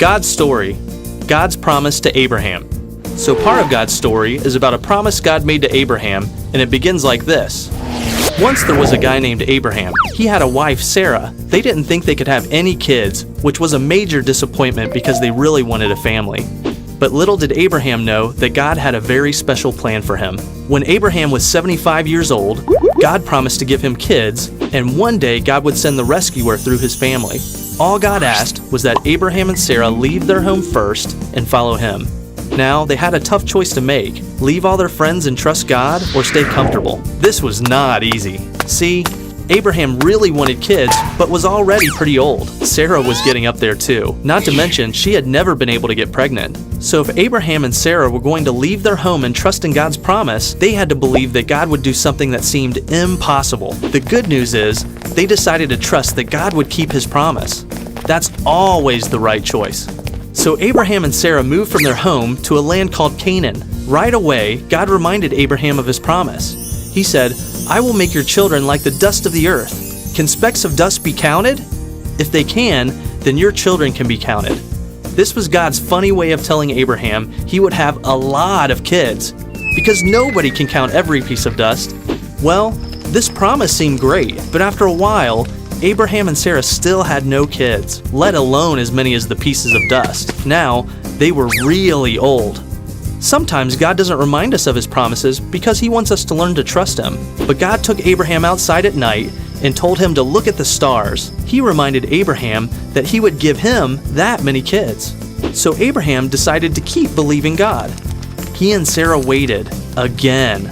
God's story, God's promise to Abraham. So part of God's story is about a promise God made to Abraham, and it begins like this. Once there was a guy named Abraham. He had a wife, Sarah. They didn't think they could have any kids, which was a major disappointment because they really wanted a family. But little did Abraham know that God had a very special plan for him. When Abraham was 75 years old, God promised to give him kids, and one day God would send the rescuer through his family. All God asked was that Abraham and Sarah leave their home first and follow him. Now, they had a tough choice to make: leave all their friends and trust God, or stay comfortable. This was not easy. See, Abraham really wanted kids, but was already pretty old. Sarah was getting up there too. Not to mention, she had never been able to get pregnant. So if Abraham and Sarah were going to leave their home and trust in God's promise, they had to believe that God would do something that seemed impossible. The good news is, they decided to trust that God would keep his promise. That's always the right choice. So Abraham and Sarah moved from their home to a land called Canaan. Right away, God reminded Abraham of his promise. He said, "I will make your children like the dust of the earth." Can specks of dust be counted? If they can, then your children can be counted. This was God's funny way of telling Abraham he would have a lot of kids, because nobody can count every piece of dust. Well, this promise seemed great, but after a while, Abraham and Sarah still had no kids, let alone as many as the pieces of dust. Now, they were really old. Sometimes God doesn't remind us of his promises because he wants us to learn to trust him. But God took Abraham outside at night and told him to look at the stars. He reminded Abraham that he would give him that many kids. So Abraham decided to keep believing God. He and Sarah waited again.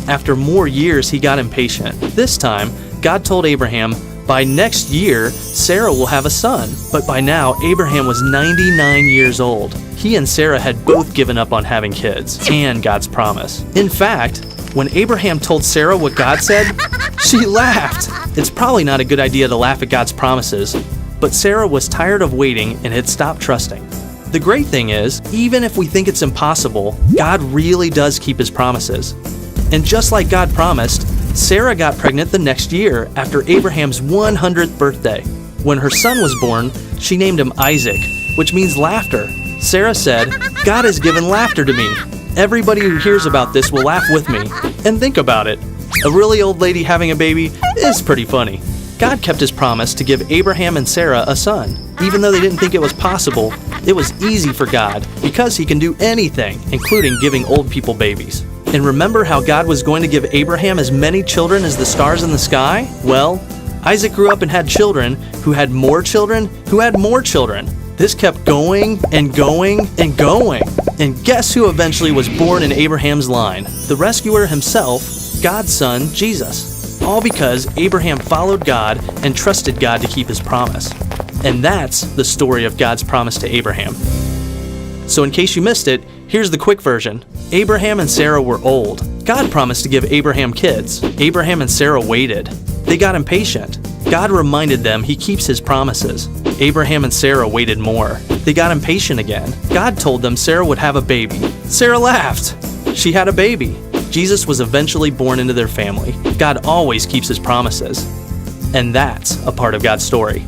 After more years, he got impatient. This time, God told Abraham, by next year, Sarah will have a son. But by now, Abraham was 99 years old. He and Sarah had both given up on having kids and God's promise. In fact, when Abraham told Sarah what God said, she laughed. It's probably not a good idea to laugh at God's promises, but Sarah was tired of waiting and had stopped trusting. The great thing is, even if we think it's impossible, God really does keep his promises. And just like God promised, Sarah got pregnant the next year after Abraham's 100th birthday. When her son was born, she named him Isaac, which means laughter. Sarah said, "God has given laughter to me. Everybody who hears about this will laugh with me." And think about it. A really old lady having a baby is pretty funny. God kept his promise to give Abraham and Sarah a son. Even though they didn't think it was possible, it was easy for God because he can do anything, including giving old people babies. And remember how God was going to give Abraham as many children as the stars in the sky? Well, Isaac grew up and had children who had more children who had more children. This kept going and going and going. And guess who eventually was born in Abraham's line? The rescuer himself, God's son, Jesus. All because Abraham followed God and trusted God to keep his promise. And that's the story of God's promise to Abraham. So in case you missed it, here's the quick version. Abraham and Sarah were old. God promised to give Abraham kids. Abraham and Sarah waited. They got impatient. God reminded them he keeps his promises. Abraham and Sarah waited more. They got impatient again. God told them Sarah would have a baby. Sarah laughed. She had a baby. Jesus was eventually born into their family. God always keeps his promises. And that's a part of God's story.